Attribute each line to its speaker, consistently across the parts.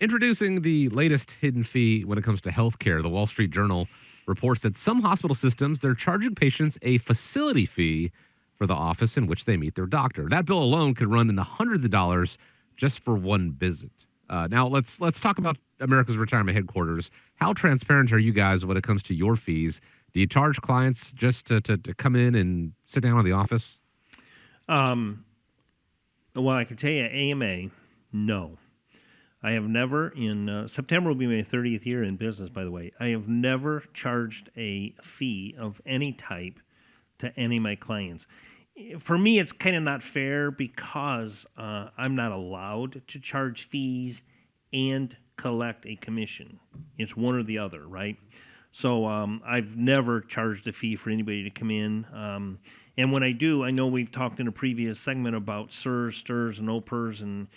Speaker 1: Introducing the latest hidden fee when it comes to healthcare, the Wall Street Journal reports that some hospital systems, they're charging patients a facility fee for the office in which they meet their doctor. That bill alone could run in the hundreds of dollars just for one visit. Now let's talk about America's Retirement Headquarters. How transparent are you guys when it comes to your fees? Do you charge clients just to come in and sit down in the office?
Speaker 2: Well, I can tell you, AMA, no. I have never, in September will be my 30th year in business, by the way. I have never charged a fee of any type to any of my clients. For me, it's kind of not fair because I'm not allowed to charge fees and collect a commission. It's one or the other, right? So I've never charged a fee for anybody to come in. And when I do, I know we've talked in a previous segment about SIRS, STIRS, and OPERS, and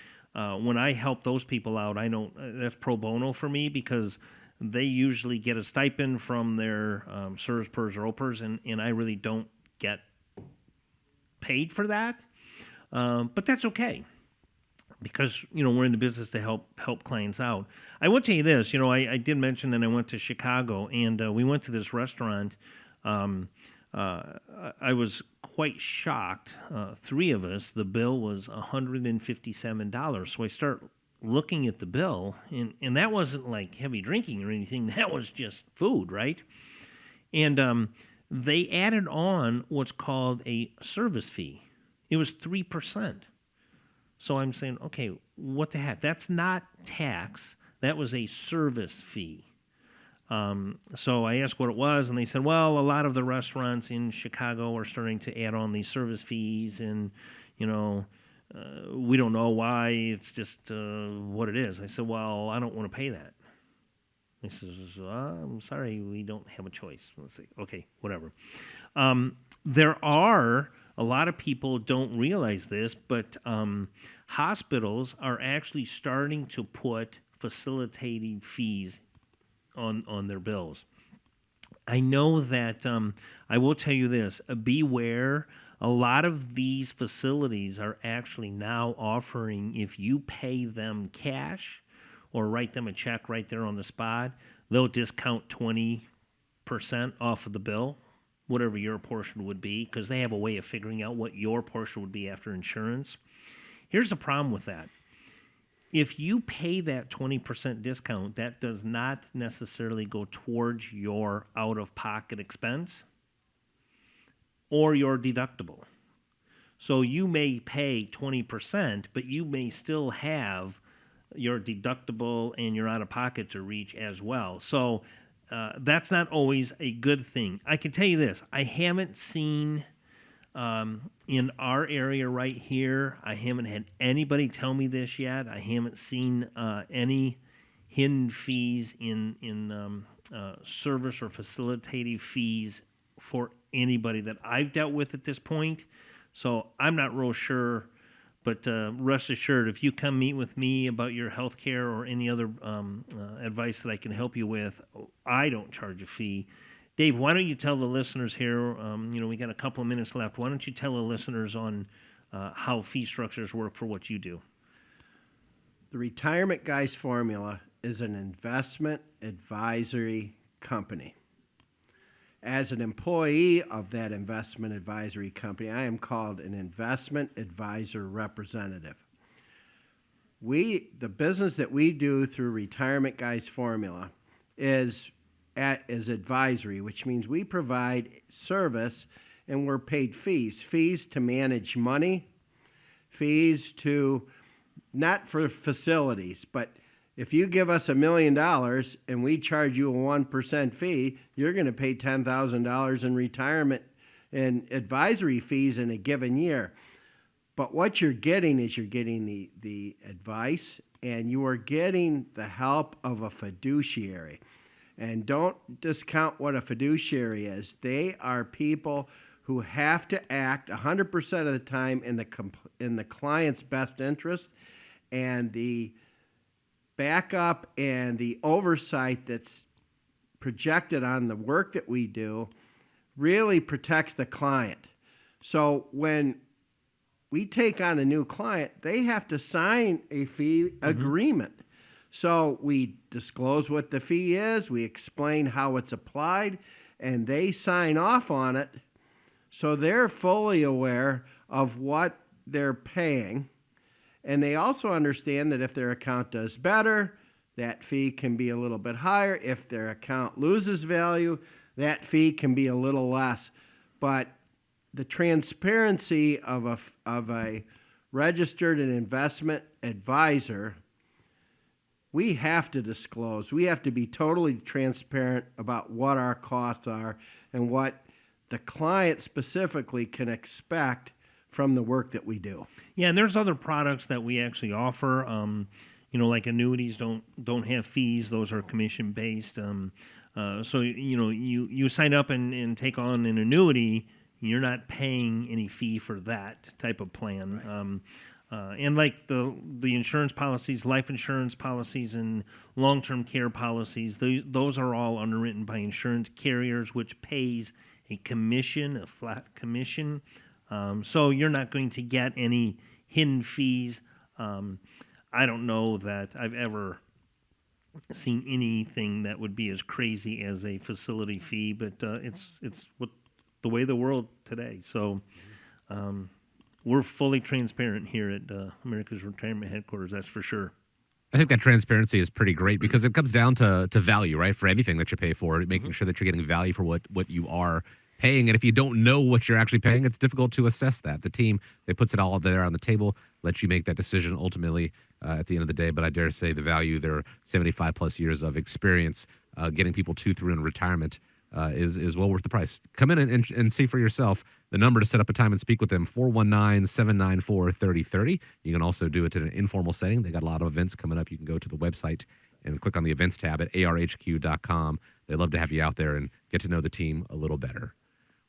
Speaker 2: when I help those people out, I don't. That's pro bono for me because they usually get a stipend from their SIRS, PERS, or OPERS, and I really don't get paid for that. But that's okay because we're in the business to help clients out. I will tell you this. I did mention that I went to Chicago and we went to this restaurant. I was quite shocked. Three of us, the bill was $157. So I start looking at the bill, and that wasn't like heavy drinking or anything. That was just food, right? And they added on what's called a service fee. It was 3%. So I'm saying, okay, what the heck? That's not tax. That was a service fee. So I asked what it was, and they said, well, a lot of the restaurants in Chicago are starting to add on these service fees, and, we don't know why. It's just what it is. I said, well, I don't want to pay that. He says, I'm sorry, we don't have a choice. Let's say, okay, whatever. There are, a lot of people don't realize this, but hospitals are actually starting to put facilitating fees on their bills. I know that I will tell you this, beware. A lot of these facilities are actually now offering, if you pay them cash or write them a check right there on the spot, they'll discount 20% off of the bill, whatever your portion would be, because they have a way of figuring out what your portion would be after insurance. Here's the problem with that. If you pay that 20% discount, that does not necessarily go towards your out-of-pocket expense or your deductible. So you may pay 20%, but you may still have your deductible and your out-of-pocket to reach as well. So that's not always a good thing. I can tell you this. I haven't seen... in our area right here, I haven't had anybody tell me this yet. I haven't seen any hidden fees in service or facilitative fees for anybody that I've dealt with at this point. So I'm not real sure, but rest assured, if you come meet with me about your health care or any other advice that I can help you with, I don't charge a fee. Dave, why don't you tell the listeners here, we got a couple of minutes left. Why don't you tell the listeners on how fee structures work for what you do?
Speaker 3: The Retirement Guys Formula is an investment advisory company. As an employee of that investment advisory company, I am called an investment advisor representative. The business that we do through Retirement Guys Formula is advisory, which means we provide service and we're paid fees to manage money, fees to, not for facilities, but if you give us $1 million and we charge you a 1% fee, you're going to pay $10,000 in retirement and advisory fees in a given year. But what you're getting is you're getting the advice and you are getting the help of a fiduciary. And don't discount what a fiduciary is. They are people who have to act 100% of the time in the client's best interest, and the backup and the oversight that's projected on the work that we do really protects the client. So when we take on a new client, they have to sign a fee agreement. So we disclose what the fee is, we explain how it's applied, and they sign off on it. So they're fully aware of what they're paying. And they also understand that if their account does better, that fee can be a little bit higher. If their account loses value, that fee can be a little less. But the transparency of a registered and investment advisor, we have to disclose. We have to be totally transparent about what our costs are and what the client specifically can expect from the work that we do.
Speaker 2: Yeah, and there's other products that we actually offer. Like annuities don't have fees; those are commission based. So you sign up and take on an annuity, you're not paying any fee for that type of plan. Right. And like the insurance policies, life insurance policies, and long-term care policies, those are all underwritten by insurance carriers, which pays a commission, a flat commission. So you're not going to get any hidden fees. I don't know that I've ever seen anything that would be as crazy as a facility fee, but it's what the way of the world today. So we're fully transparent here at America's Retirement Headquarters, that's for sure.
Speaker 1: I think that transparency is pretty great because it comes down to value, right? For anything that you pay for, making sure that you're getting value for what you are paying. And if you don't know what you're actually paying, it's difficult to assess that. The team, they puts it all there on the table, lets you make that decision ultimately at the end of the day. But I dare say the value, their 75 plus years of experience getting people to through in retirement is well worth the price. Come in and see for yourself. The number to set up a time and speak with them, 419-794-3030. You can also do it in an informal setting. They got a lot of events coming up. You can go to the website and click on the events tab at arhq.com. They'd love to have you out there and get to know the team a little better.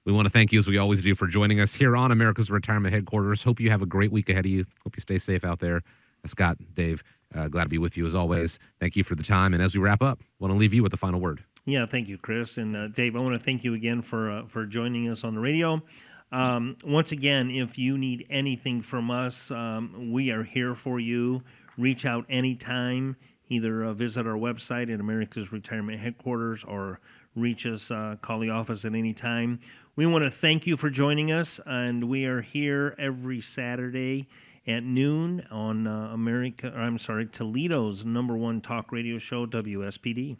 Speaker 1: We want to thank you, as we always do, for joining us here on America's Retirement Headquarters. Hope you have a great week ahead of you. Hope you stay safe out there. Scott, Dave, glad to be with you as always. Thank you for the time. And as we wrap up, I want to leave you with the final word.
Speaker 2: Yeah, thank you, Chris. And Dave, I want to thank you again for joining us on the radio. Once again, if you need anything from us, we are here for you. Reach out anytime. Either visit our website at America's Retirement Headquarters or reach us, call the office at any time. We want to thank you for joining us, and we are here every Saturday at noon on Toledo's #1 talk radio show, WSPD.